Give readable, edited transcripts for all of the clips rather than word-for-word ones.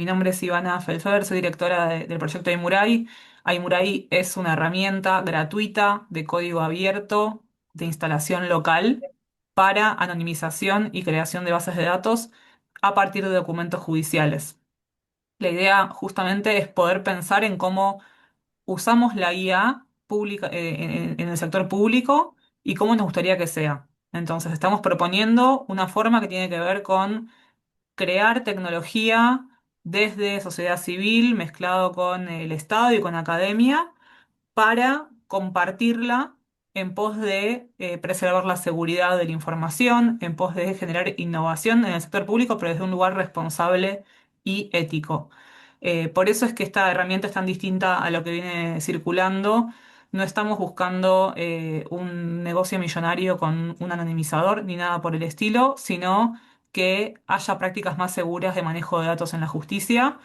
Mi nombre es Ivana Felfer, soy directora del proyecto Aimurai. Aimurai es una herramienta gratuita de código abierto de instalación local para anonimización y creación de bases de datos a partir de documentos judiciales. La idea justamente es poder pensar en cómo usamos la IA pública, en el sector público y cómo nos gustaría que sea. Entonces, estamos proponiendo una forma que tiene que ver con crear tecnología desde sociedad civil mezclado con el Estado y con academia para compartirla en pos de preservar la seguridad de la información, en pos de generar innovación en el sector público, pero desde un lugar responsable y ético. Por eso es que esta herramienta es tan distinta a lo que viene circulando. No estamos buscando un negocio millonario con un anonimizador ni nada por el estilo, sino que haya prácticas más seguras de manejo de datos en la justicia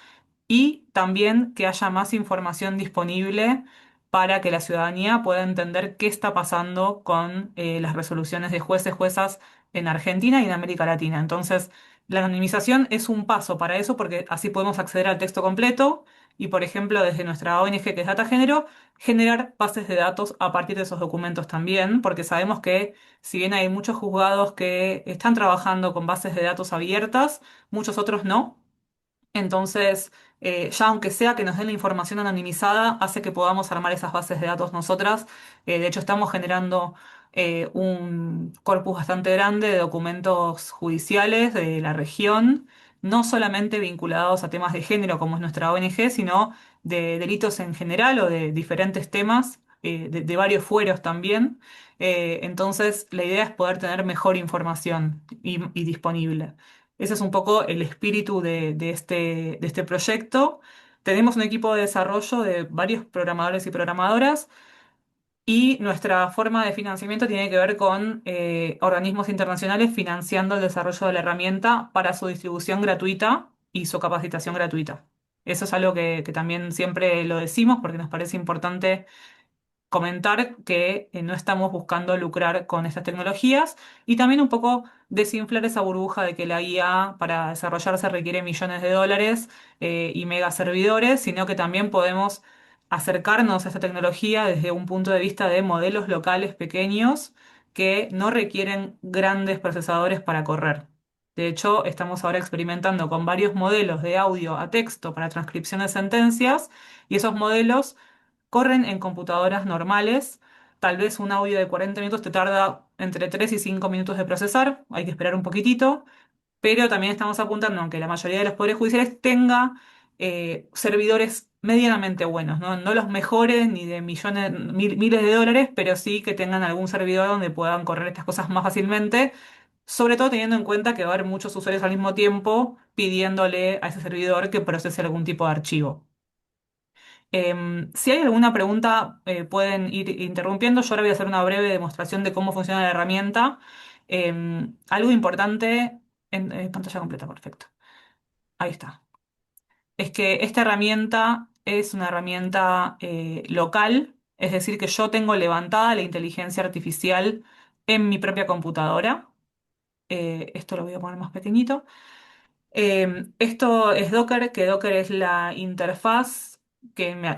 y también que haya más información disponible para que la ciudadanía pueda entender qué está pasando con las resoluciones de jueces, juezas en Argentina y en América Latina. Entonces, la anonimización es un paso para eso porque así podemos acceder al texto completo y, por ejemplo, desde nuestra ONG que es Data Género, generar bases de datos a partir de esos documentos también, porque sabemos que si bien hay muchos juzgados que están trabajando con bases de datos abiertas, muchos otros no. Entonces, ya aunque sea que nos den la información anonimizada, hace que podamos armar esas bases de datos nosotras. De hecho, estamos generando un corpus bastante grande de documentos judiciales de la región, no solamente vinculados a temas de género, como es nuestra ONG, sino de delitos en general o de diferentes temas, de varios fueros también. Entonces, la idea es poder tener mejor información y disponible. Ese es un poco el espíritu de este proyecto. Tenemos un equipo de desarrollo de varios programadores y programadoras y nuestra forma de financiamiento tiene que ver con organismos internacionales financiando el desarrollo de la herramienta para su distribución gratuita y su capacitación gratuita. Eso es algo que también siempre lo decimos porque nos parece importante comentar que no estamos buscando lucrar con estas tecnologías y también un poco desinflar esa burbuja de que la IA para desarrollarse requiere millones de dólares y mega servidores, sino que también podemos acercarnos a esta tecnología desde un punto de vista de modelos locales pequeños que no requieren grandes procesadores para correr. De hecho, estamos ahora experimentando con varios modelos de audio a texto para transcripción de sentencias y esos modelos corren en computadoras normales. Tal vez un audio de 40 minutos te tarda entre 3 y 5 minutos de procesar, hay que esperar un poquitito, pero también estamos apuntando a que la mayoría de los poderes judiciales tenga servidores medianamente buenos, ¿no? No los mejores ni de millones, miles de dólares, pero sí que tengan algún servidor donde puedan correr estas cosas más fácilmente, sobre todo teniendo en cuenta que va a haber muchos usuarios al mismo tiempo pidiéndole a ese servidor que procese algún tipo de archivo. Si hay alguna pregunta, pueden ir interrumpiendo. Yo ahora voy a hacer una breve demostración de cómo funciona la herramienta. Algo importante en pantalla completa, perfecto. Ahí está. Es que esta herramienta es una herramienta local, es decir, que yo tengo levantada la inteligencia artificial en mi propia computadora. Esto lo voy a poner más pequeñito. Esto es Docker, que Docker es la interfaz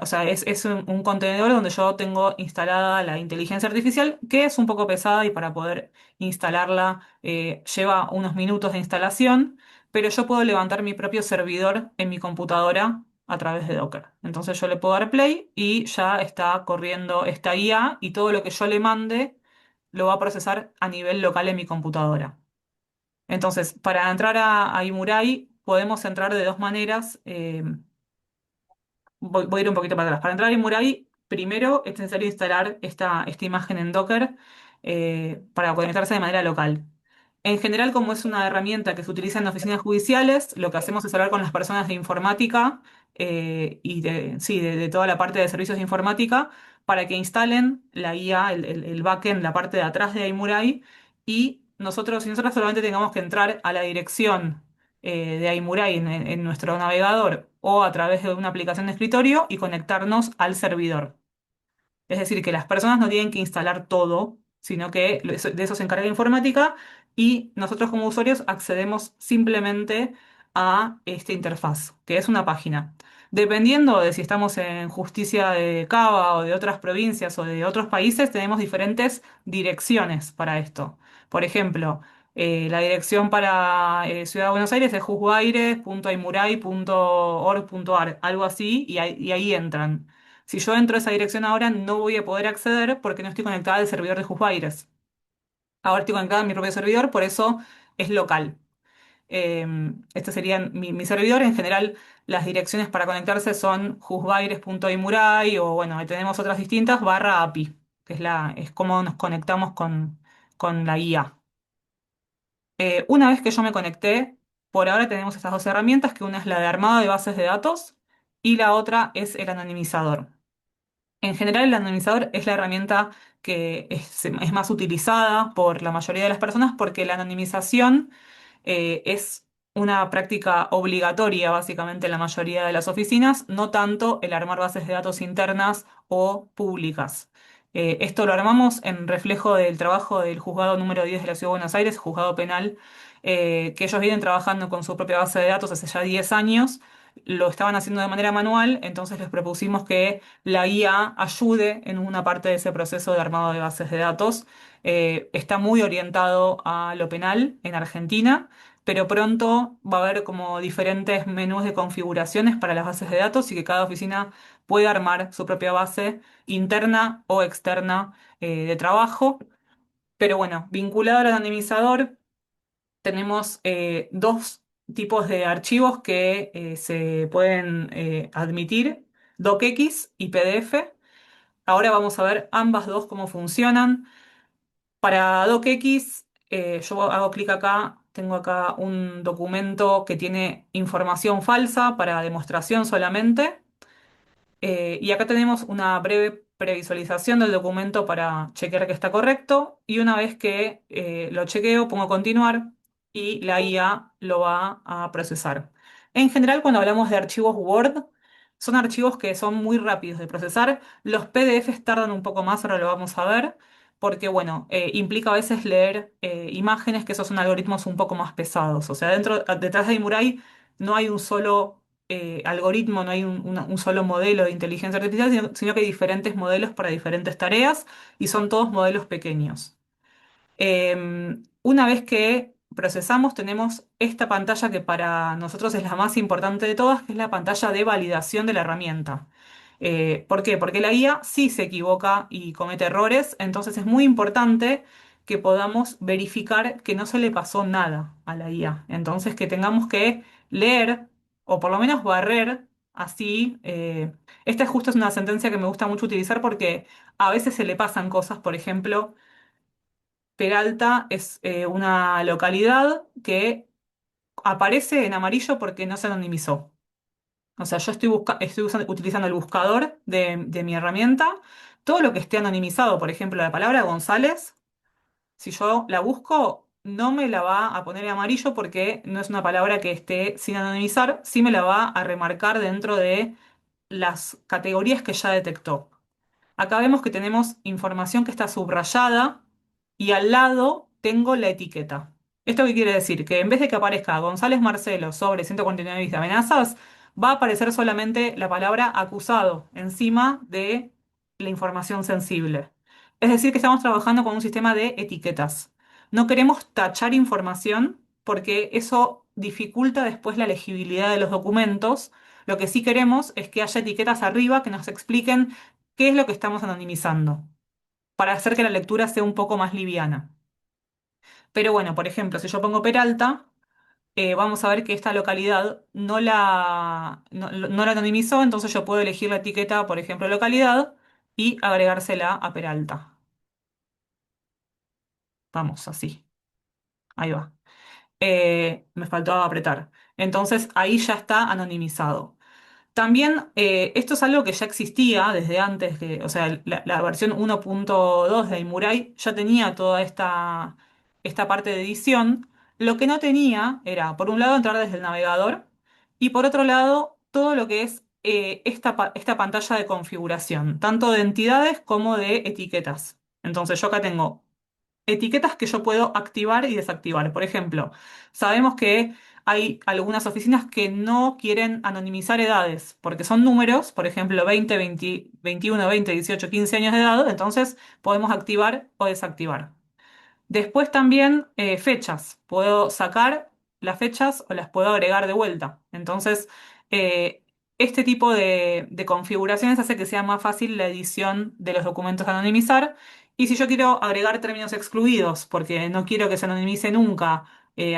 o sea, es un contenedor donde yo tengo instalada la inteligencia artificial, que es un poco pesada y para poder instalarla lleva unos minutos de instalación, pero yo puedo levantar mi propio servidor en mi computadora a través de Docker. Entonces yo le puedo dar play y ya está corriendo esta IA y todo lo que yo le mande lo va a procesar a nivel local en mi computadora. Entonces, para entrar a Imurai podemos entrar de dos maneras. Voy a ir un poquito para atrás. Para entrar a Imurai, primero es necesario instalar esta imagen en Docker para conectarse de manera local. En general, como es una herramienta que se utiliza en oficinas judiciales, lo que hacemos es hablar con las personas de informática y sí, de toda la parte de servicios de informática para que instalen la IA, el backend, la parte de atrás de Imurai y nosotros y nosotras solamente tengamos que entrar a la dirección de Aimurai en nuestro navegador o a través de una aplicación de escritorio y conectarnos al servidor. Es decir, que las personas no tienen que instalar todo, sino que de eso se encarga la informática y nosotros como usuarios accedemos simplemente a esta interfaz, que es una página. Dependiendo de si estamos en justicia de Cava o de otras provincias o de otros países, tenemos diferentes direcciones para esto. Por ejemplo, la dirección para Ciudad de Buenos Aires es juzgaires.aymuray.org.ar, algo así, y ahí entran. Si yo entro a esa dirección ahora, no voy a poder acceder porque no estoy conectada al servidor de Juzgaires. Ahora estoy conectada a mi propio servidor, por eso es local. Este sería mi servidor. En general, las direcciones para conectarse son juzgaires.imuray o bueno, ahí tenemos otras distintas, barra API, que es como nos conectamos con la IA. Una vez que yo me conecté, por ahora tenemos estas dos herramientas, que una es la de armado de bases de datos y la otra es el anonimizador. En general, el anonimizador es la herramienta que es más utilizada por la mayoría de las personas porque la anonimización es una práctica obligatoria básicamente en la mayoría de las oficinas, no tanto el armar bases de datos internas o públicas. Esto lo armamos en reflejo del trabajo del juzgado número 10 de la Ciudad de Buenos Aires, juzgado penal, que ellos vienen trabajando con su propia base de datos hace ya 10 años. Lo estaban haciendo de manera manual, entonces les propusimos que la IA ayude en una parte de ese proceso de armado de bases de datos. Está muy orientado a lo penal en Argentina, pero pronto va a haber como diferentes menús de configuraciones para las bases de datos y que cada oficina puede armar su propia base interna o externa de trabajo. Pero bueno, vinculado al anonimizador, tenemos dos tipos de archivos que se pueden admitir, docx y PDF. Ahora vamos a ver ambas dos cómo funcionan. Para docx, yo hago clic acá, tengo acá un documento que tiene información falsa para demostración solamente. Y acá tenemos una breve previsualización del documento para chequear que está correcto. Y una vez que lo chequeo, pongo continuar y la IA lo va a procesar. En general, cuando hablamos de archivos Word, son archivos que son muy rápidos de procesar. Los PDFs tardan un poco más, ahora lo vamos a ver, porque bueno, implica a veces leer imágenes, que esos son algoritmos un poco más pesados. O sea, detrás de Imurai no hay un solo algoritmo, no hay un solo modelo de inteligencia artificial, sino que hay diferentes modelos para diferentes tareas y son todos modelos pequeños. Una vez que procesamos, tenemos esta pantalla que para nosotros es la más importante de todas, que es la pantalla de validación de la herramienta. ¿Por qué? Porque la IA sí se equivoca y comete errores, entonces es muy importante que podamos verificar que no se le pasó nada a la IA. Entonces que tengamos que leer o por lo menos barrer así. Esta justo es una sentencia que me gusta mucho utilizar porque a veces se le pasan cosas, por ejemplo. Peralta es una localidad que aparece en amarillo porque no se anonimizó. O sea, yo utilizando el buscador de mi herramienta. Todo lo que esté anonimizado, por ejemplo, la palabra González, si yo la busco, no me la va a poner en amarillo porque no es una palabra que esté sin anonimizar, sí me la va a remarcar dentro de las categorías que ya detectó. Acá vemos que tenemos información que está subrayada y al lado tengo la etiqueta. ¿Esto qué quiere decir? Que en vez de que aparezca González Marcelo sobre 149 de amenazas, va a aparecer solamente la palabra acusado encima de la información sensible. Es decir, que estamos trabajando con un sistema de etiquetas. No queremos tachar información porque eso dificulta después la legibilidad de los documentos. Lo que sí queremos es que haya etiquetas arriba que nos expliquen qué es lo que estamos anonimizando, para hacer que la lectura sea un poco más liviana. Pero bueno, por ejemplo, si yo pongo Peralta, vamos a ver que esta localidad no la anonimizó, entonces yo puedo elegir la etiqueta, por ejemplo, localidad, y agregársela a Peralta. Vamos, así. Ahí va. Me faltó apretar. Entonces ahí ya está anonimizado. También esto es algo que ya existía desde antes, o sea, la versión 1.2 de Imurai ya tenía toda esta parte de edición. Lo que no tenía era, por un lado, entrar desde el navegador y por otro lado, todo lo que es esta pantalla de configuración, tanto de entidades como de etiquetas. Entonces yo acá tengo etiquetas que yo puedo activar y desactivar. Por ejemplo, sabemos que hay algunas oficinas que no quieren anonimizar edades, porque son números, por ejemplo, 20, 20, 21, 20, 18, 15 años de edad, entonces podemos activar o desactivar. Después también fechas. Puedo sacar las fechas o las puedo agregar de vuelta. Entonces, eh, este tipo de configuraciones hace que sea más fácil la edición de los documentos a anonimizar. Y si yo quiero agregar términos excluidos, porque no quiero que se anonimice nunca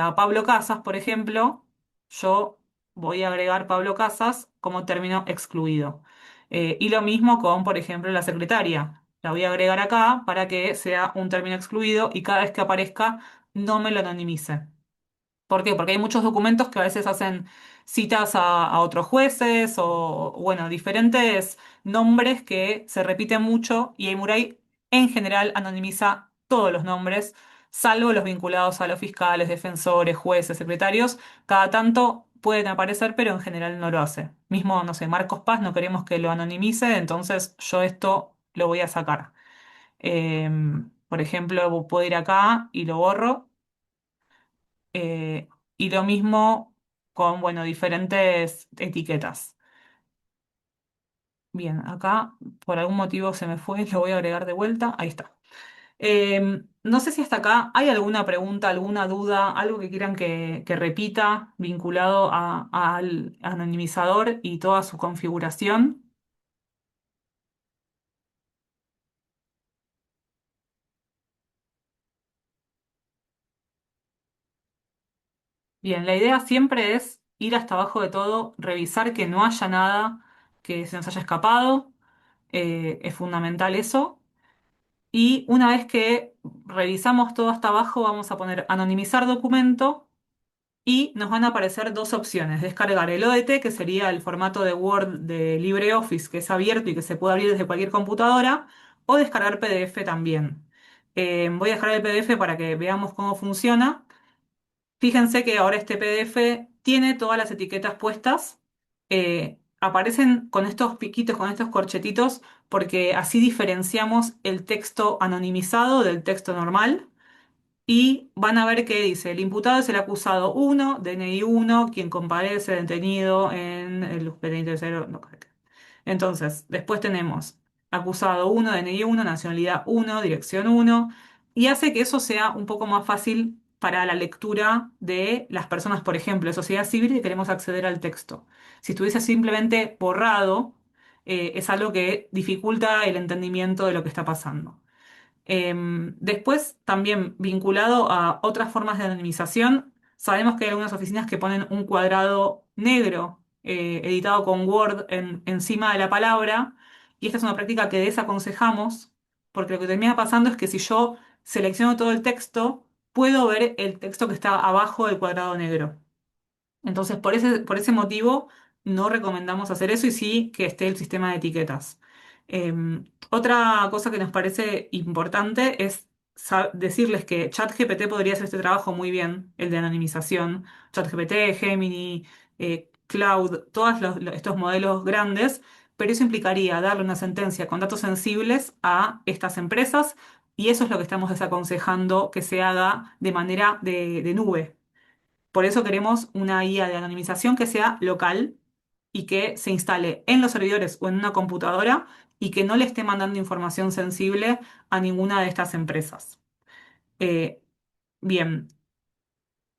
a Pablo Casas, por ejemplo, yo voy a agregar Pablo Casas como término excluido. Y lo mismo con, por ejemplo, la secretaria. La voy a agregar acá para que sea un término excluido y cada vez que aparezca no me lo anonimice. ¿Por qué? Porque hay muchos documentos que a veces hacen citas a otros jueces o, bueno, diferentes nombres que se repiten mucho y Aimurai en general anonimiza todos los nombres, salvo los vinculados a los fiscales, defensores, jueces, secretarios. Cada tanto pueden aparecer, pero en general no lo hace. Mismo, no sé, Marcos Paz no queremos que lo anonimice, entonces yo esto lo voy a sacar. Por ejemplo, puedo ir acá y lo borro. eh, y lo mismo con, bueno, diferentes etiquetas. Bien, acá por algún motivo se me fue, lo voy a agregar de vuelta. Ahí está. No sé si hasta acá hay alguna pregunta, alguna duda, algo que quieran que repita vinculado al anonimizador y toda su configuración. Bien, la idea siempre es ir hasta abajo de todo, revisar que no haya nada que se nos haya escapado. Es fundamental eso. Y una vez que revisamos todo hasta abajo, vamos a poner anonimizar documento y nos van a aparecer dos opciones. Descargar el ODT, que sería el formato de Word de LibreOffice, que es abierto y que se puede abrir desde cualquier computadora, o descargar PDF también. Voy a dejar el PDF para que veamos cómo funciona. Fíjense que ahora este PDF tiene todas las etiquetas puestas. Aparecen con estos piquitos, con estos corchetitos, porque así diferenciamos el texto anonimizado del texto normal. Y van a ver que dice, el imputado es el acusado uno, DNI uno, quien comparece detenido en el penitenciario. No, entonces, después tenemos acusado uno, DNI uno, nacionalidad uno, dirección uno, y hace que eso sea un poco más fácil para la lectura de las personas, por ejemplo, de sociedad civil que queremos acceder al texto. Si estuviese simplemente borrado, es algo que dificulta el entendimiento de lo que está pasando. Después, también vinculado a otras formas de anonimización, sabemos que hay algunas oficinas que ponen un cuadrado negro editado con Word encima de la palabra, y esta es una práctica que desaconsejamos, porque lo que termina pasando es que si yo selecciono todo el texto, puedo ver el texto que está abajo del cuadrado negro. Entonces, por ese motivo, no recomendamos hacer eso y sí que esté el sistema de etiquetas. Otra cosa que nos parece importante es decirles que ChatGPT podría hacer este trabajo muy bien, el de anonimización. ChatGPT, Gemini, Cloud, todos estos modelos grandes, pero eso implicaría darle una sentencia con datos sensibles a estas empresas y eso es lo que estamos desaconsejando que se haga de manera de nube. Por eso queremos una guía de anonimización que sea local y que se instale en los servidores o en una computadora y que no le esté mandando información sensible a ninguna de estas empresas. Eh, Bien,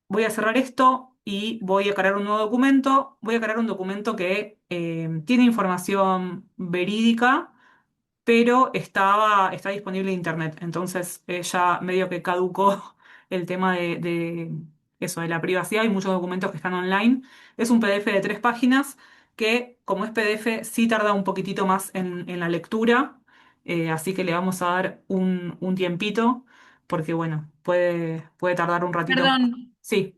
voy a cerrar esto y voy a crear un nuevo documento. Voy a crear un documento que tiene información verídica pero está disponible en internet. Entonces ya medio que caducó el tema de eso, de la privacidad. Hay muchos documentos que están online. Es un PDF de 3 páginas que, como es PDF, sí tarda un poquitito más en la lectura. Así que le vamos a dar un tiempito, porque bueno, puede tardar un ratito. Perdón, Sí,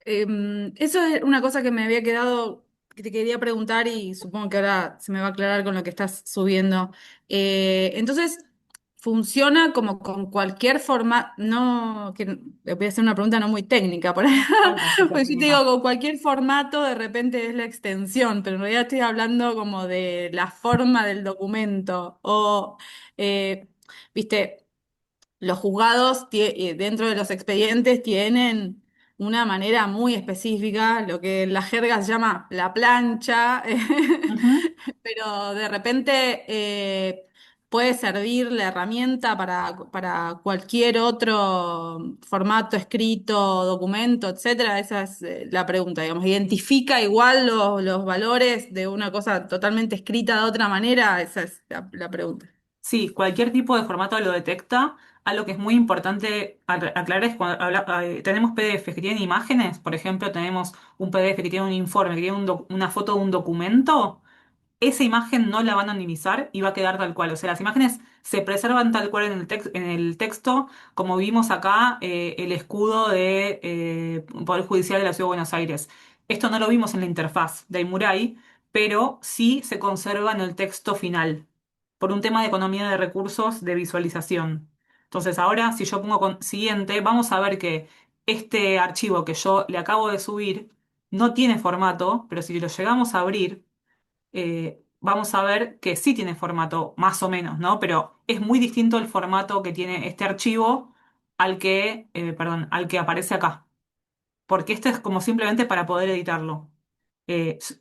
eso es una cosa que me había quedado, que te quería preguntar y supongo que ahora se me va a aclarar con lo que estás subiendo. Entonces, funciona como con cualquier forma, no, que voy a hacer una pregunta no muy técnica por ahí, bueno, sí, pues si te técnica. digo con cualquier formato, de repente es la extensión, pero en realidad estoy hablando como de la forma del documento o, eh, viste, los juzgados dentro de los expedientes tienen una manera muy específica, lo que en la jerga se llama la plancha, Ujú. pero de repente puede servir la herramienta para cualquier otro formato escrito, documento, etcétera. Esa es la pregunta, digamos. ¿Identifica igual los valores de una cosa totalmente escrita de otra manera? Esa es la pregunta. Sí, cualquier tipo de formato lo detecta. Algo que es muy importante aclarar es cuando tenemos PDFs que tienen imágenes, por ejemplo, tenemos un PDF que tiene un informe, que tiene una foto de un documento. Esa imagen no la van a anonimizar y va a quedar tal cual. O sea, las imágenes se preservan tal cual en el texto, como vimos acá, el escudo de Poder Judicial de la Ciudad de Buenos Aires. Esto no lo vimos en la interfaz de Imurai, pero sí se conserva en el texto final, por un tema de economía de recursos de visualización. Entonces, ahora, si yo pongo siguiente, vamos a ver que este archivo que yo le acabo de subir no tiene formato, pero si lo llegamos a abrir, vamos a ver que sí tiene formato, más o menos, ¿no? Pero es muy distinto el formato que tiene este archivo perdón, al que aparece acá, porque esto es como simplemente para poder editarlo.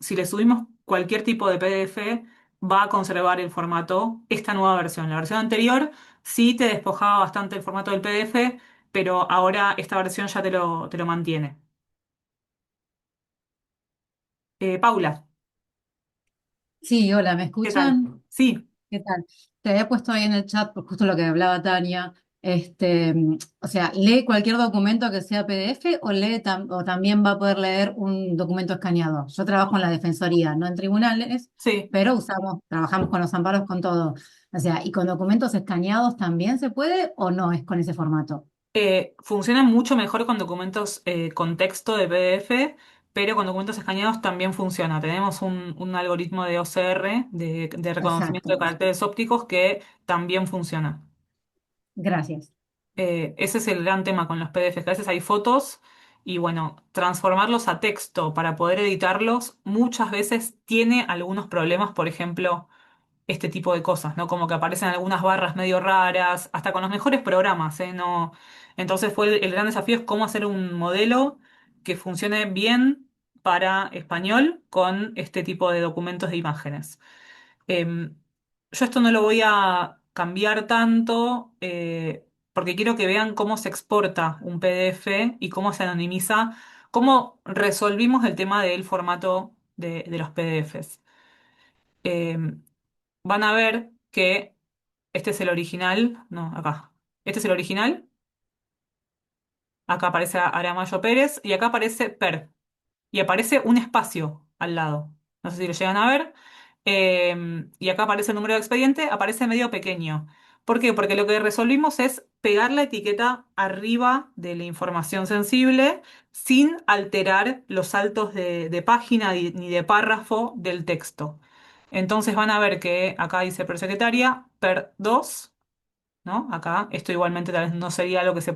Si le subimos cualquier tipo de PDF, va a conservar el formato, esta nueva versión. La versión anterior sí te despojaba bastante el formato del PDF, pero ahora esta versión ya te lo mantiene. Paula, Sí, hola, ¿me ¿qué tal? escuchan? Sí. ¿Qué tal? Te había puesto ahí en el chat por justo lo que hablaba Tania. O sea, ¿lee cualquier documento que sea PDF o o también va a poder leer un documento escaneado? Yo trabajo en la defensoría, no en tribunales, Sí, pero trabajamos con los amparos con todo. O sea, ¿y con documentos escaneados también se puede o no es con ese formato? funciona mucho mejor con documentos con texto de PDF, pero con documentos escaneados también funciona. Tenemos un algoritmo de OCR, de reconocimiento de Exacto. caracteres ópticos, que también funciona. Gracias. Ese es el gran tema con los PDFs, que a veces hay fotos y bueno, transformarlos a texto para poder editarlos muchas veces tiene algunos problemas, por ejemplo este tipo de cosas, ¿no? Como que aparecen algunas barras medio raras, hasta con los mejores programas, ¿eh? No. Entonces el gran desafío es cómo hacer un modelo que funcione bien para español con este tipo de documentos de imágenes. Em, yo esto no lo voy a cambiar tanto porque quiero que vean cómo se exporta un PDF y cómo se anonimiza, cómo resolvimos el tema del formato de los PDFs. Van a ver que este es el original, no, acá. Este es el original, acá aparece Aramayo Pérez y acá aparece Per. Y aparece un espacio al lado. No sé si lo llegan a ver. Y acá aparece el número de expediente, aparece medio pequeño. ¿Por qué? Porque lo que resolvimos es pegar la etiqueta arriba de la información sensible sin alterar los saltos de página ni de párrafo del texto. Entonces van a ver que acá dice prosecretaria, per 2, ¿no? Acá, esto igualmente tal vez no sería lo que se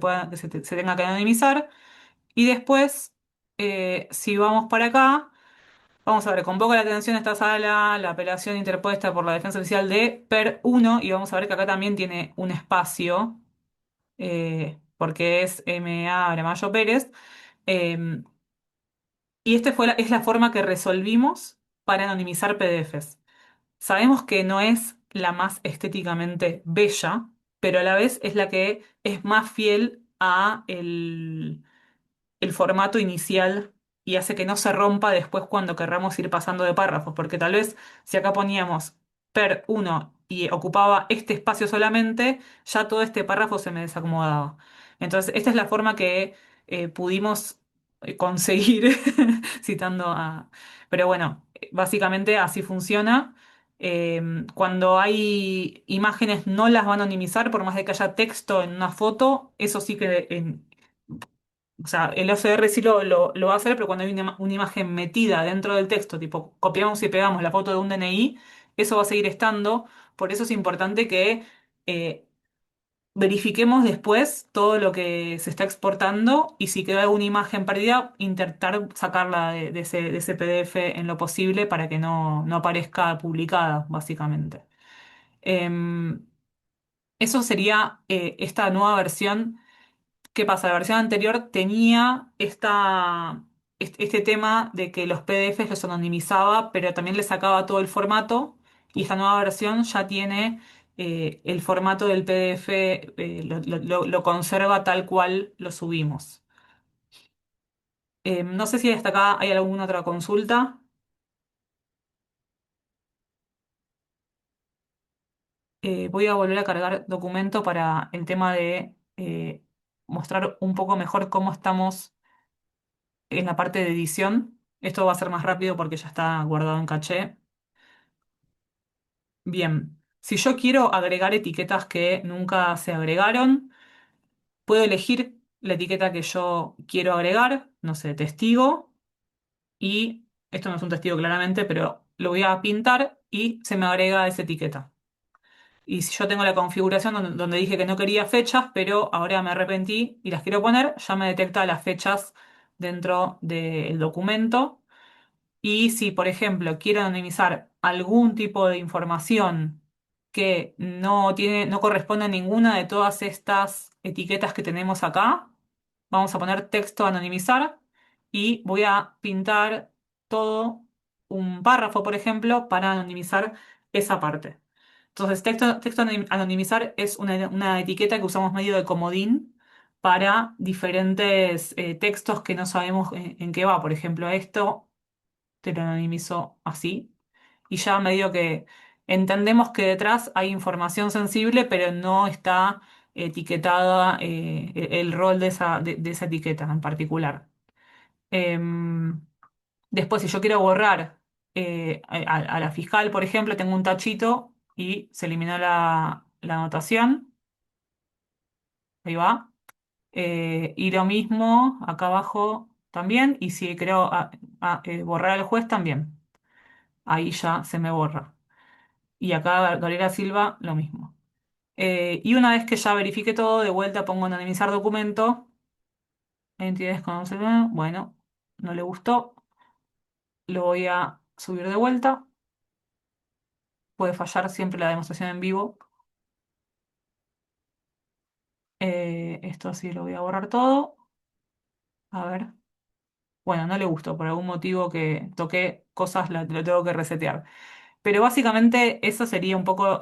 tenga que anonimizar. Y después, si vamos para acá, vamos a ver, convoca la atención a esta sala, la apelación interpuesta por la defensa oficial de per 1, y vamos a ver que acá también tiene un espacio, porque es M.A. Aramayo Pérez. eh, y es la forma que resolvimos para anonimizar PDFs. Sabemos que no es la más estéticamente bella, pero a la vez es la que es más fiel a el formato inicial y hace que no se rompa después cuando querramos ir pasando de párrafos, porque tal vez si acá poníamos per 1 y ocupaba este espacio solamente, ya todo este párrafo se me desacomodaba. Entonces, esta es la forma que pudimos conseguir, citando a... Pero bueno, básicamente así funciona. Cuando hay imágenes no las van a anonimizar por más de que haya texto en una foto, eso sí que o sea, el OCR sí lo va a hacer, pero cuando hay una imagen metida dentro del texto, tipo copiamos y pegamos la foto de un DNI, eso va a seguir estando. Por eso es importante que eh, verifiquemos después todo lo que se está exportando y si queda alguna imagen perdida, intentar sacarla de ese PDF en lo posible para que no aparezca publicada, básicamente. Em, eso sería esta nueva versión ¿Qué pasa? La versión anterior tenía este tema de que los PDFs los anonimizaba, pero también le sacaba todo el formato. Y esta nueva versión ya tiene el formato del PDF, lo conserva tal cual lo subimos. No sé si hasta acá hay alguna otra consulta. Voy a volver a cargar documento para el tema de mostrar un poco mejor cómo estamos en la parte de edición. Esto va a ser más rápido porque ya está guardado en caché. Bien, si yo quiero agregar etiquetas que nunca se agregaron, puedo elegir la etiqueta que yo quiero agregar, no sé, testigo, y esto no es un testigo claramente, pero lo voy a pintar y se me agrega esa etiqueta. Y si yo tengo la configuración donde dije que no quería fechas, pero ahora me arrepentí y las quiero poner, ya me detecta las fechas dentro del documento. Y si, por ejemplo, quiero anonimizar algún tipo de información que no corresponde a ninguna de todas estas etiquetas que tenemos acá, vamos a poner texto anonimizar y voy a pintar todo un párrafo, por ejemplo, para anonimizar esa parte. Entonces, texto anonimizar es una etiqueta que usamos medio de comodín para diferentes textos que no sabemos en qué va. Por ejemplo, esto te lo anonimizo así. Y ya medio que entendemos que detrás hay información sensible, pero no está etiquetada el rol de esa etiqueta en particular. Em, Después, si yo quiero borrar a la fiscal, por ejemplo, tengo un tachito y se eliminó la anotación. Ahí va. Y lo mismo acá abajo también. Y si quiero borrar al juez también. Ahí ya se me borra. Y acá Gabriela Silva, lo mismo. Y una vez que ya verifique todo, de vuelta pongo anonimizar documento. Entidades con bueno, no le gustó. Lo voy a subir de vuelta. Puede fallar siempre la demostración en vivo. Esto sí lo voy a borrar todo. A ver. Bueno, no le gustó. Por algún motivo que toqué cosas, lo tengo que resetear. Pero básicamente eso sería un poco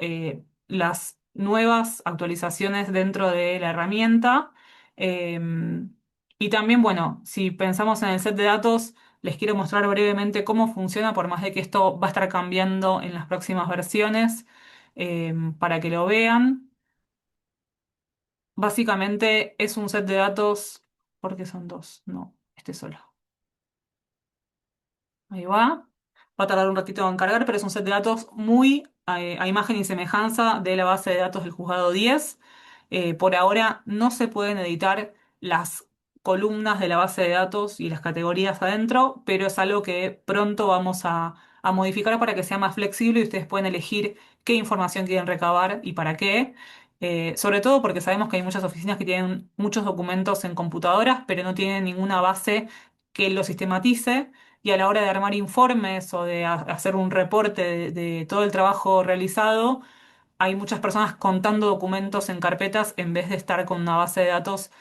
las nuevas actualizaciones dentro de la herramienta. Em, y también, bueno, si pensamos en el set de datos, les quiero mostrar brevemente cómo funciona, por más de que esto va a estar cambiando en las próximas versiones, para que lo vean. Básicamente es un set de datos, porque son dos, no, este solo. Ahí va. Va a tardar un ratito en cargar, pero es un set de datos muy a imagen y semejanza de la base de datos del juzgado 10. Por ahora no se pueden editar las columnas de la base de datos y las categorías adentro, pero es algo que pronto vamos a modificar para que sea más flexible y ustedes pueden elegir qué información quieren recabar y para qué. Sobre todo porque sabemos que hay muchas oficinas que tienen muchos documentos en computadoras, pero no tienen ninguna base que lo sistematice y a la hora de armar informes o de hacer un reporte de todo el trabajo realizado, hay muchas personas contando documentos en carpetas en vez de estar con una base de datos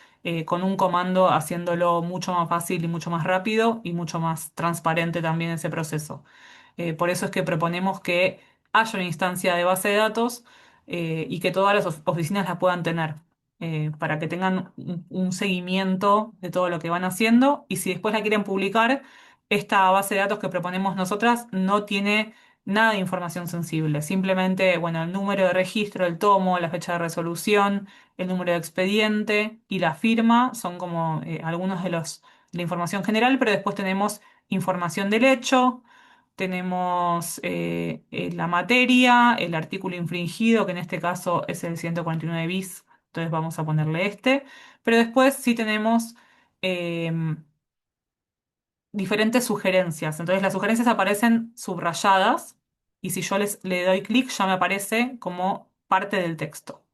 con un comando haciéndolo mucho más fácil y mucho más rápido y mucho más transparente también ese proceso. Por eso es que proponemos que haya una instancia de base de datos y que todas las oficinas la puedan tener, para que tengan un seguimiento de todo lo que van haciendo y si después la quieren publicar, esta base de datos que proponemos nosotras no tiene nada de información sensible, simplemente, bueno, el número de registro, el tomo, la fecha de resolución, el número de expediente y la firma son como algunos de la información general, pero después tenemos información del hecho, tenemos la materia, el artículo infringido, que en este caso es el 149 bis, entonces vamos a ponerle este, pero después sí tenemos diferentes sugerencias. Entonces las sugerencias aparecen subrayadas y si yo le doy clic ya me aparece como parte del texto.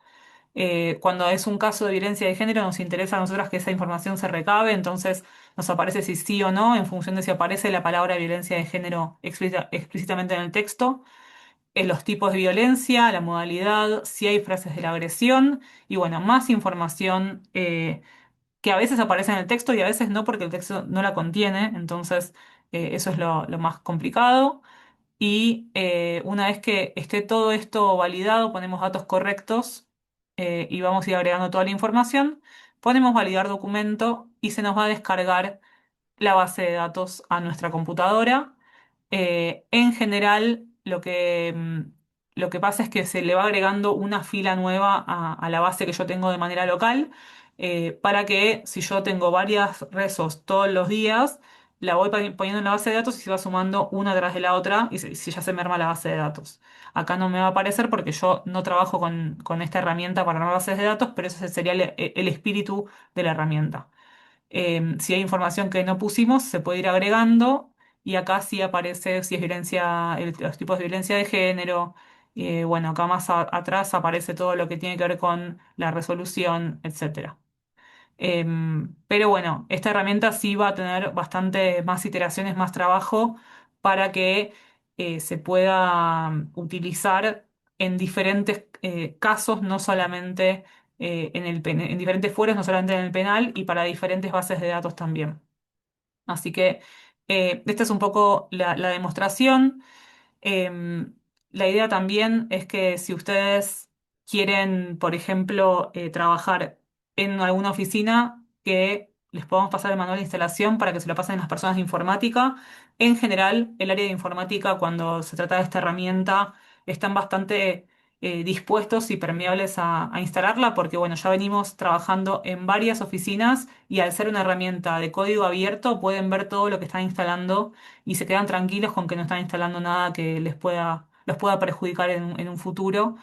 Cuando es un caso de violencia de género nos interesa a nosotras que esa información se recabe, entonces nos aparece si sí o no en función de si aparece la palabra violencia de género explícitamente en el texto, en los tipos de violencia, la modalidad, si hay frases de la agresión y bueno, más información que a veces aparece en el texto y a veces no porque el texto no la contiene, entonces eso es lo más complicado. Y una vez que esté todo esto validado, ponemos datos correctos y vamos a ir agregando toda la información, ponemos validar documento y se nos va a descargar la base de datos a nuestra computadora. En general, lo que pasa es que se le va agregando una fila nueva a la base que yo tengo de manera local, para que si yo tengo varias rezos todos los días, la voy poniendo en la base de datos y se va sumando una tras de la otra y si ya se me arma la base de datos. Acá no me va a aparecer porque yo no trabajo con esta herramienta para armar bases de datos, pero ese sería el espíritu de la herramienta. Si hay información que no pusimos, se puede ir agregando y acá sí aparece si es violencia, los tipos de violencia de género. Bueno, acá más atrás aparece todo lo que tiene que ver con la resolución, etcétera. Pero bueno, esta herramienta sí va a tener bastante más iteraciones, más trabajo para que se pueda utilizar en diferentes casos, no solamente en diferentes fueros, no solamente en el penal y para diferentes bases de datos también. Así que esta es un poco la demostración. Em, la idea también es que si ustedes quieren, por ejemplo, trabajar en alguna oficina, que les podamos pasar el manual de instalación para que se lo pasen a las personas de informática. En general, el área de informática, cuando se trata de esta herramienta, están bastante dispuestos y permeables a instalarla, porque bueno, ya venimos trabajando en varias oficinas y al ser una herramienta de código abierto, pueden ver todo lo que están instalando y se quedan tranquilos con que no están instalando nada que los pueda perjudicar en un futuro.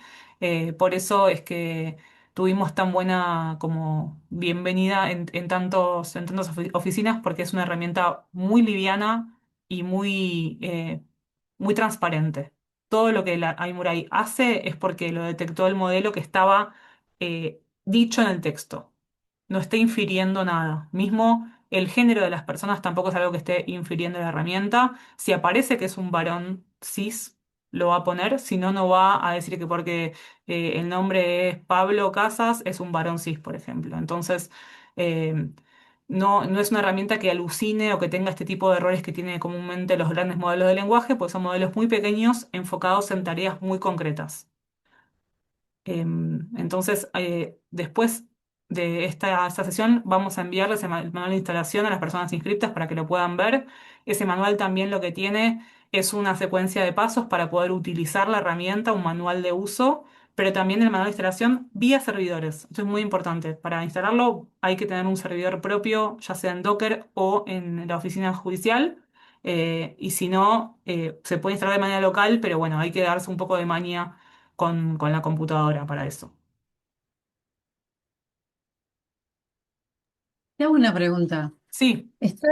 Por eso es que tuvimos tan buena como bienvenida en tantas oficinas, porque es una herramienta muy liviana y muy transparente. Todo lo que la iMurai hace es porque lo detectó el modelo que estaba dicho en el texto, no esté infiriendo nada. Mismo el género de las personas tampoco es algo que esté infiriendo la herramienta. Si aparece que es un varón cis, lo va a poner, si no, no va a decir que porque el nombre es Pablo Casas, es un varón cis, por ejemplo. Entonces, eh, no es una herramienta que alucine o que tenga este tipo de errores que tienen comúnmente los grandes modelos de lenguaje, pues son modelos muy pequeños enfocados en tareas muy concretas. Entonces, después de esta sesión, vamos a enviarles el manual de instalación a las personas inscritas para que lo puedan ver. Ese manual también lo que tiene es una secuencia de pasos para poder utilizar la herramienta, un manual de uso, pero también el manual de instalación vía servidores. Esto es muy importante. Para instalarlo hay que tener un servidor propio, ya sea en Docker o en la oficina judicial. Y si no, se puede instalar de manera local, pero bueno, hay que darse un poco de maña con la computadora para eso. Te hago una pregunta. Sí, ¿Está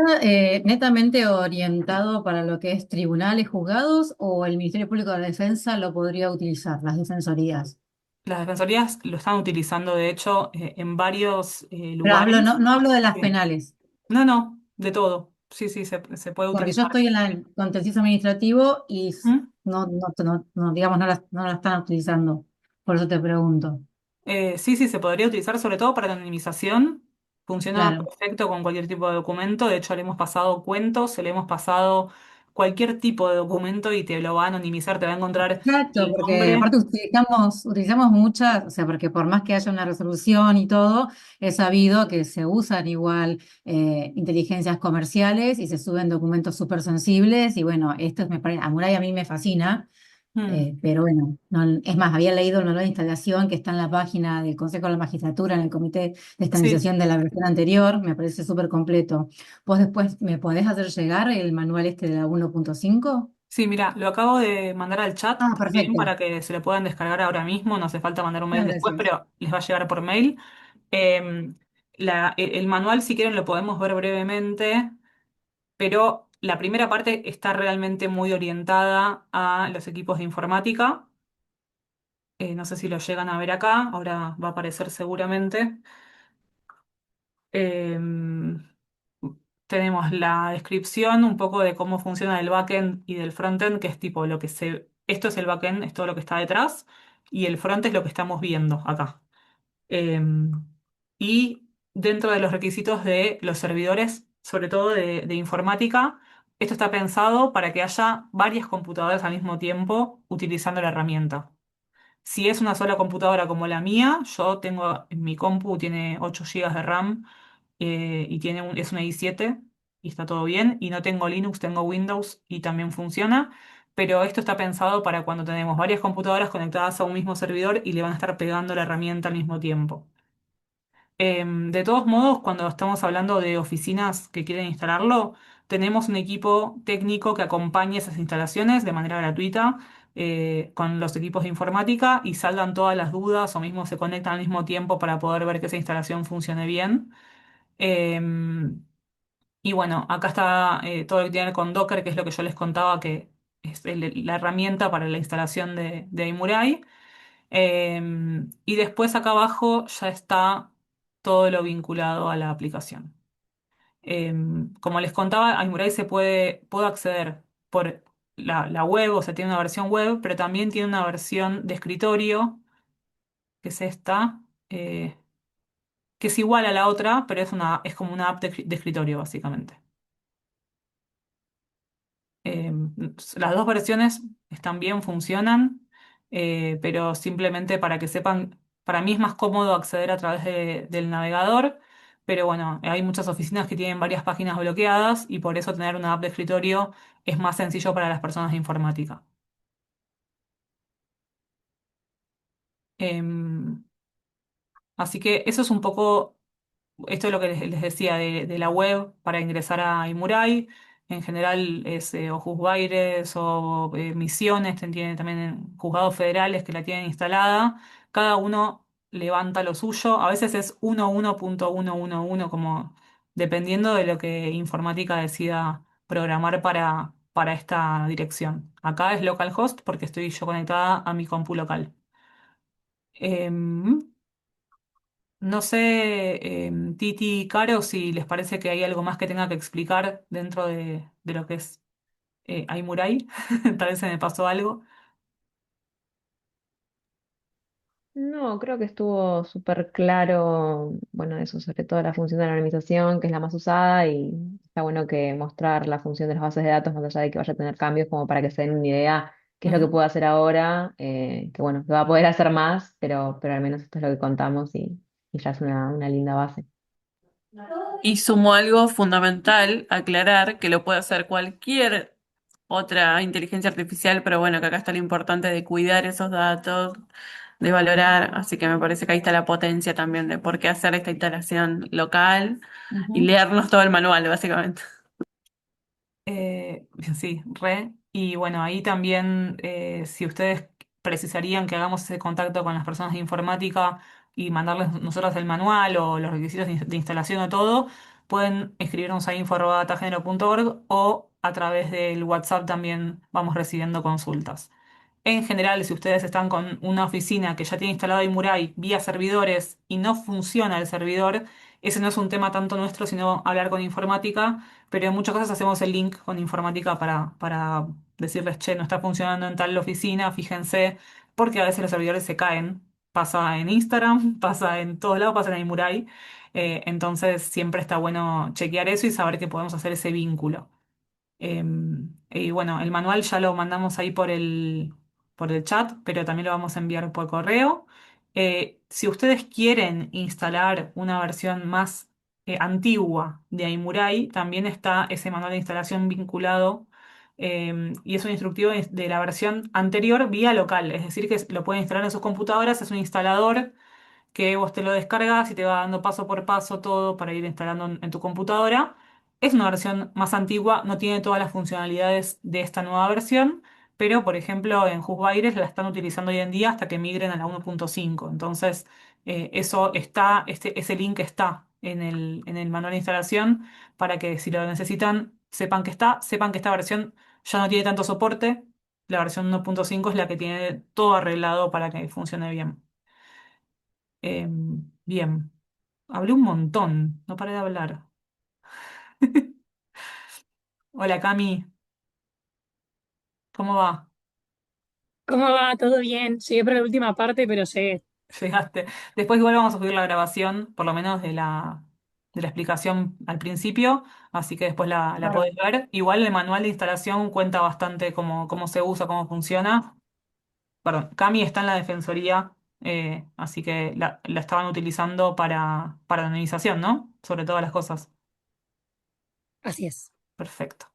netamente orientado para lo que es tribunales, juzgados o el Ministerio Público de Defensa lo podría utilizar, las defensorías? las defensorías lo están utilizando, de hecho, en varios Pero hablo, no, lugares. no hablo de las Sí. penales, No, no, de todo. Sí, sí, se puede porque yo utilizar. estoy en el contencioso administrativo y ¿Mm? digamos, no la están utilizando. Por eso te pregunto. Sí, sí, se podría utilizar sobre todo para la anonimización. Funciona Claro. perfecto con cualquier tipo de documento. De hecho, le hemos pasado cuentos, le hemos pasado cualquier tipo de documento y te lo va a anonimizar, te va a encontrar Exacto, el porque nombre. aparte utilizamos muchas, o sea, porque por más que haya una resolución y todo, es sabido que se usan igual inteligencias comerciales y se suben documentos súper sensibles y bueno, esto me parece, a Muray a mí me fascina, Mm, pero bueno, es más, había leído el manual de instalación que está en la página del Consejo de la Magistratura, en el Comité de sí. Estandarización de la versión anterior, me parece súper completo. ¿Vos después me podés hacer llegar el manual este de la 1.5? Sí, mira, lo acabo de mandar al chat Ah, también perfecto. para que se lo puedan descargar ahora mismo. No hace falta mandar un mail Muchas después, gracias. pero les va a llegar por mail. Em, el manual, si quieren, lo podemos ver brevemente, pero la primera parte está realmente muy orientada a los equipos de informática. No sé si lo llegan a ver acá, ahora va a aparecer seguramente. Em, Tenemos la descripción un poco de cómo funciona el backend y del frontend, que es tipo esto es el backend, es todo lo que está detrás, y el front es lo que estamos viendo acá. Em, y dentro de los requisitos de los servidores, sobre todo de informática. Esto está pensado para que haya varias computadoras al mismo tiempo utilizando la herramienta. Si es una sola computadora como la mía, yo tengo en mi compu, tiene 8 gigas de RAM, y es una i7 y está todo bien. Y no tengo Linux, tengo Windows y también funciona. Pero esto está pensado para cuando tenemos varias computadoras conectadas a un mismo servidor y le van a estar pegando la herramienta al mismo tiempo. De todos modos, cuando estamos hablando de oficinas que quieren instalarlo, tenemos un equipo técnico que acompaña esas instalaciones de manera gratuita, con los equipos de informática, y saldan todas las dudas o mismo se conectan al mismo tiempo para poder ver que esa instalación funcione bien. Em, y bueno, acá está todo lo que tiene que ver con Docker, que es lo que yo les contaba, que es la herramienta para la instalación de iMurai. Y después acá abajo ya está todo lo vinculado a la aplicación. Como les contaba, a iMurai puedo acceder por la web, o sea, tiene una versión web, pero también tiene una versión de escritorio, que es esta, que es igual a la otra, pero es como una app de escritorio, básicamente. Eh, las dos versiones están bien, funcionan, pero simplemente para que sepan, para mí es más cómodo acceder a través del navegador, pero bueno, hay muchas oficinas que tienen varias páginas bloqueadas y por eso tener una app de escritorio es más sencillo para las personas de informática. Em, Así que eso es un poco. Esto es lo que les decía de la web para ingresar a Imurai. En general es o Juzgaires o Misiones, tiene también juzgados federales que la tienen instalada. Cada uno levanta lo suyo. A veces es 11.111, como dependiendo de lo que informática decida programar para esta dirección. Acá es localhost porque estoy yo conectada a mi compu local. Em, no sé, Titi y Caro, si les parece que hay algo más que tenga que explicar dentro de lo que es Aimurai. Tal vez se me pasó algo. No, creo que estuvo súper claro, bueno, eso, sobre todo la función de la anonimización, que es la más usada, y está bueno que mostrar la función de las bases de datos, más allá de que vaya a tener cambios, como para que se den una idea qué es lo que Ujú. puedo hacer ahora, que bueno, que va a poder hacer más, pero al menos esto es lo que contamos y ya es una linda base. Y sumo algo fundamental, aclarar que lo puede hacer cualquier otra inteligencia artificial, pero bueno, que acá está lo importante de cuidar esos datos, de valorar, así que me parece que ahí está la potencia también de por qué hacer esta instalación local y Ujú. leernos todo el manual, básicamente. Sí, re. Y bueno, ahí también, si ustedes precisarían que hagamos ese contacto con las personas de informática y mandarles nosotros el manual o los requisitos de instalación o todo, pueden escribirnos a info@datagénero.org, o a través del WhatsApp también vamos recibiendo consultas. En general, si ustedes están con una oficina que ya tiene instalado Imurai vía servidores y no funciona el servidor, ese no es un tema tanto nuestro, sino hablar con informática, pero en muchas cosas hacemos el link con informática para decirles, che, no está funcionando en tal oficina, fíjense, porque a veces los servidores se caen. Pasa en Instagram, pasa en todos lados, pasa en Imurai. Entonces siempre está bueno chequear eso y saber que podemos hacer ese vínculo. Y bueno, el manual ya lo mandamos ahí por el chat, pero también lo vamos a enviar por correo. Si ustedes quieren instalar una versión más antigua de Aimurai, también está ese manual de instalación vinculado, y es un instructivo de la versión anterior vía local, es decir, que lo pueden instalar en sus computadoras, es un instalador que vos te lo descargas y te va dando paso por paso todo para ir instalando en tu computadora. Es una versión más antigua, no tiene todas las funcionalidades de esta nueva versión, pero por ejemplo en Husvaires la están utilizando hoy en día hasta que migren a la 1.5. Entonces, eso está, ese link está en el manual de instalación para que si lo necesitan sepan que esta versión ya no tiene tanto soporte. La versión 1.5 es la que tiene todo arreglado para que funcione bien. Bien, hablé un montón, no paré de hablar. Hola Cami, ¿cómo va? ¿Cómo va? ¿Todo bien? Llegué por la última parte, pero llegué. Llegaste. Después igual vamos a subir la grabación, por lo menos de la explicación al principio, así que después la podés Claro. ver. Igual el manual de instalación cuenta bastante cómo se usa, cómo funciona. Perdón, Cami está en la defensoría, así que la estaban utilizando para anonimización, ¿no? Sobre todas las cosas. Así es. Perfecto.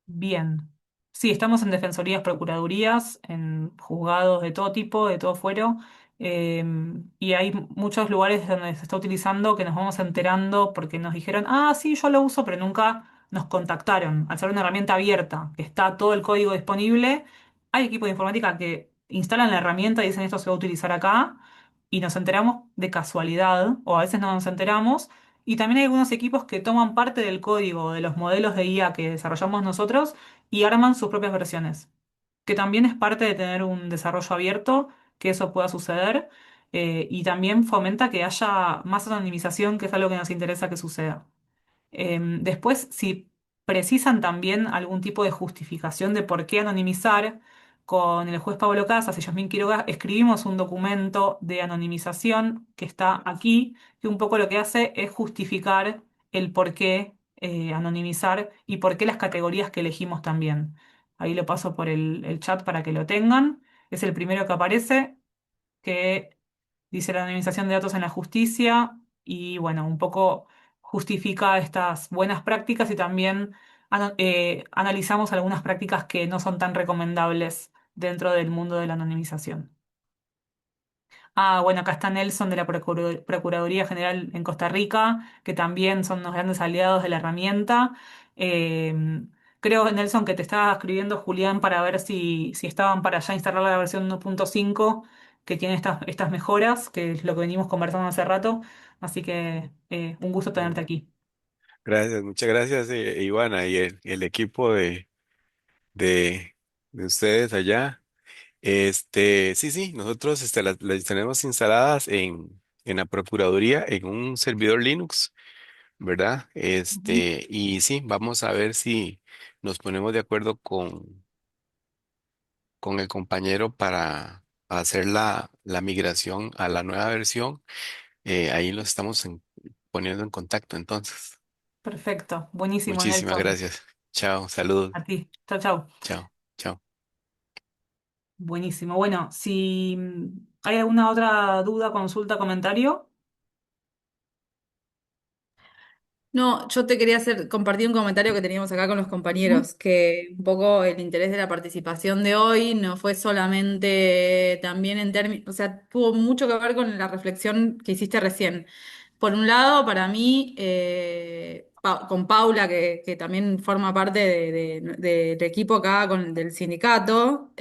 Bien. Sí, estamos en defensorías, procuradurías, en juzgados de todo tipo, de todo fuero, y hay muchos lugares donde se está utilizando que nos vamos enterando porque nos dijeron, ah, sí, yo lo uso, pero nunca nos contactaron. Al ser una herramienta abierta, que está todo el código disponible, hay equipos de informática que instalan la herramienta y dicen esto se va a utilizar acá, y nos enteramos de casualidad, o a veces no nos enteramos. Y también hay algunos equipos que toman parte del código de los modelos de IA que desarrollamos nosotros y arman sus propias versiones, que también es parte de tener un desarrollo abierto, que eso pueda suceder, y también fomenta que haya más anonimización, que es algo que nos interesa que suceda. Después, si precisan también algún tipo de justificación de por qué anonimizar, con el juez Pablo Casas y Yasmín Quiroga escribimos un documento de anonimización que está aquí, que un poco lo que hace es justificar el por qué anonimizar y por qué las categorías que elegimos también. Ahí lo paso por el chat para que lo tengan. Es el primero que aparece, que dice la anonimización de datos en la justicia y bueno, un poco justifica estas buenas prácticas y también analizamos algunas prácticas que no son tan recomendables dentro del mundo de la anonimización. Ah, bueno, acá está Nelson de la Procuraduría General en Costa Rica, que también son unos grandes aliados de la herramienta. Eh, Creo, Nelson, que te estaba escribiendo Julián para ver si estaban para ya instalar la versión 1.5 que tiene estas mejoras, que es lo que venimos conversando hace rato. Así que un gusto tenerte Mm. aquí. Gracias, muchas gracias, Ivana, y el equipo de, de ustedes allá. Sí, sí, nosotros las tenemos instaladas en la Procuraduría, en un servidor Linux, ¿verdad? Ujú. Y sí, vamos a ver si nos ponemos de acuerdo con el compañero para hacer la migración a la nueva versión. Ahí los estamos poniendo en contacto, entonces. Perfecto, buenísimo, Muchísimas Nelson. gracias. Chao, saludos. A ti. Chao, chao. Chao, chao. Buenísimo. Bueno, si hay alguna otra duda, consulta, comentario. No, yo te quería compartir un comentario que teníamos acá con los Ujú. compañeros, que un poco el interés de la participación de hoy no fue solamente también en términos, o sea, tuvo mucho que ver con la reflexión que hiciste recién. Por un lado, para mí, con Paula, que también forma parte del equipo acá del sindicato,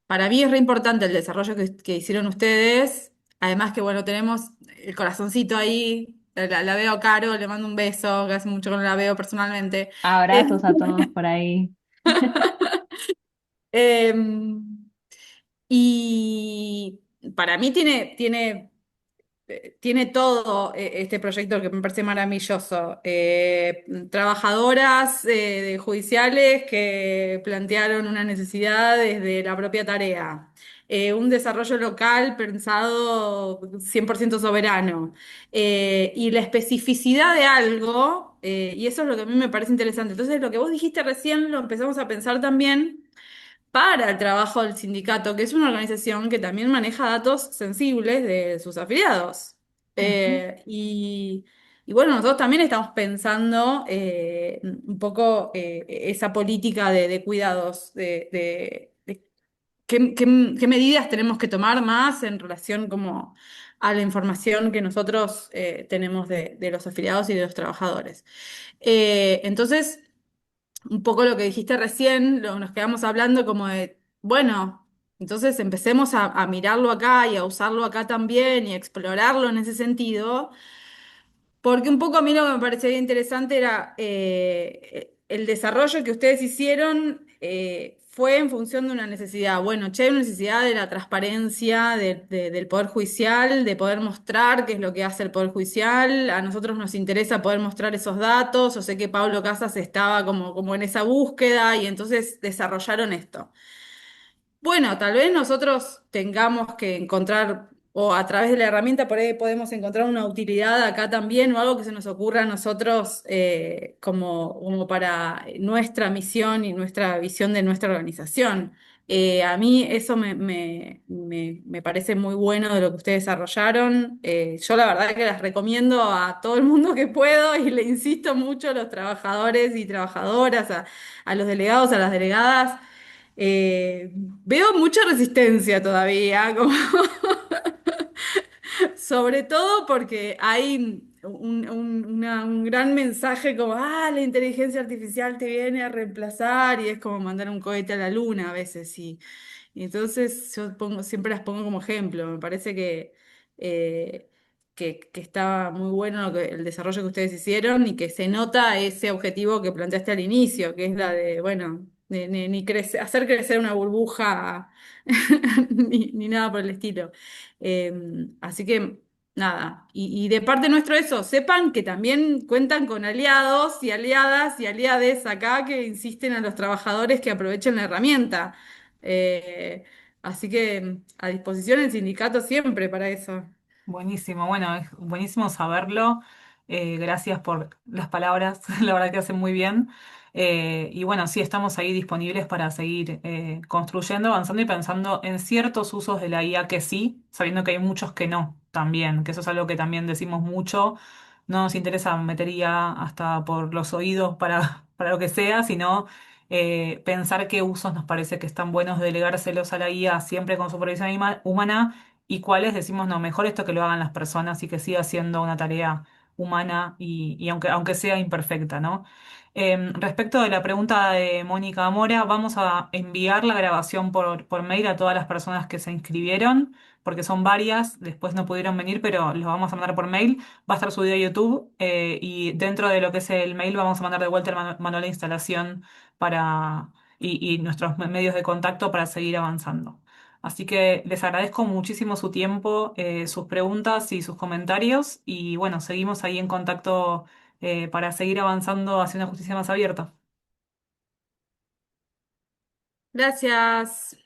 para mí es re importante el desarrollo que hicieron ustedes. Además que, bueno, tenemos el corazoncito ahí. La veo a Caro, le mando un beso, que hace mucho que no la veo personalmente. Eh, Abrazos a todos por ahí. em, y para mí tiene todo este proyecto que me parece maravilloso. Trabajadoras judiciales que plantearon una necesidad desde la propia tarea. Un desarrollo local pensado 100% soberano. Y la especificidad de algo, y eso es lo que a mí me parece interesante. Entonces, lo que vos dijiste recién lo empezamos a pensar también para el trabajo del sindicato, que es una organización que también maneja datos sensibles de sus afiliados. Ujú. Y bueno, nosotros también estamos pensando un poco esa política de cuidados, de qué medidas tenemos que tomar más en relación como a la información que nosotros tenemos de los afiliados y de los trabajadores. Entonces un poco lo que dijiste recién, nos quedamos hablando como de, bueno, entonces empecemos a mirarlo acá y a usarlo acá también y a explorarlo en ese sentido, porque un poco a mí lo que me parecía interesante era el desarrollo que ustedes hicieron fue en función de una necesidad. Bueno, che, hay una necesidad de la transparencia del Poder Judicial, de poder mostrar qué es lo que hace el Poder Judicial. A nosotros nos interesa poder mostrar esos datos. Yo sé que Pablo Casas estaba como en esa búsqueda y entonces desarrollaron esto. Bueno, tal vez nosotros tengamos que encontrar o a través de la herramienta por ahí podemos encontrar una utilidad acá también o algo que se nos ocurra a nosotros como para nuestra misión y nuestra visión de nuestra organización. A mí eso me parece muy bueno de lo que ustedes desarrollaron. Yo la verdad que las recomiendo a todo el mundo que puedo y le insisto mucho a los trabajadores y trabajadoras, a los delegados, a las delegadas. Veo mucha resistencia todavía, como sobre todo porque hay un gran mensaje como, la inteligencia artificial te viene a reemplazar y es como mandar un cohete a la luna a veces. Y entonces siempre las pongo como ejemplo. Me parece eh, que está muy bueno el desarrollo que ustedes hicieron y que se nota ese objetivo que planteaste al inicio, que es la de, bueno, ni hacer crecer una burbuja ni nada por el estilo. Así que nada, y de parte nuestro eso, sepan que también cuentan con aliados y aliadas y aliades acá que insisten a los trabajadores que aprovechen la herramienta. Así que a disposición el sindicato siempre para eso. Buenísimo, bueno, es buenísimo saberlo. Gracias por las palabras, la verdad que hacen muy bien. Y bueno, sí, estamos ahí disponibles para seguir construyendo, avanzando y pensando en ciertos usos de la IA que sí, sabiendo que hay muchos que no también, que eso es algo que también decimos mucho. No nos interesa meter IA hasta por los oídos para lo que sea, sino pensar qué usos nos parece que están buenos, delegárselos a la IA siempre con supervisión humana y cuáles decimos, no, mejor esto que lo hagan las personas y que siga siendo una tarea humana y aunque sea imperfecta, ¿no? Respecto de la pregunta de Mónica Mora, vamos a enviar la grabación por mail a todas las personas que se inscribieron, porque son varias, después no pudieron venir, pero los vamos a mandar por mail. Va a estar subido a YouTube y dentro de lo que es el mail vamos a mandar de vuelta el manual de instalación para, y nuestros medios de contacto para seguir avanzando. Así que les agradezco muchísimo su tiempo, sus preguntas y sus comentarios. Y bueno, seguimos ahí en contacto para seguir avanzando hacia una justicia más abierta. Gracias.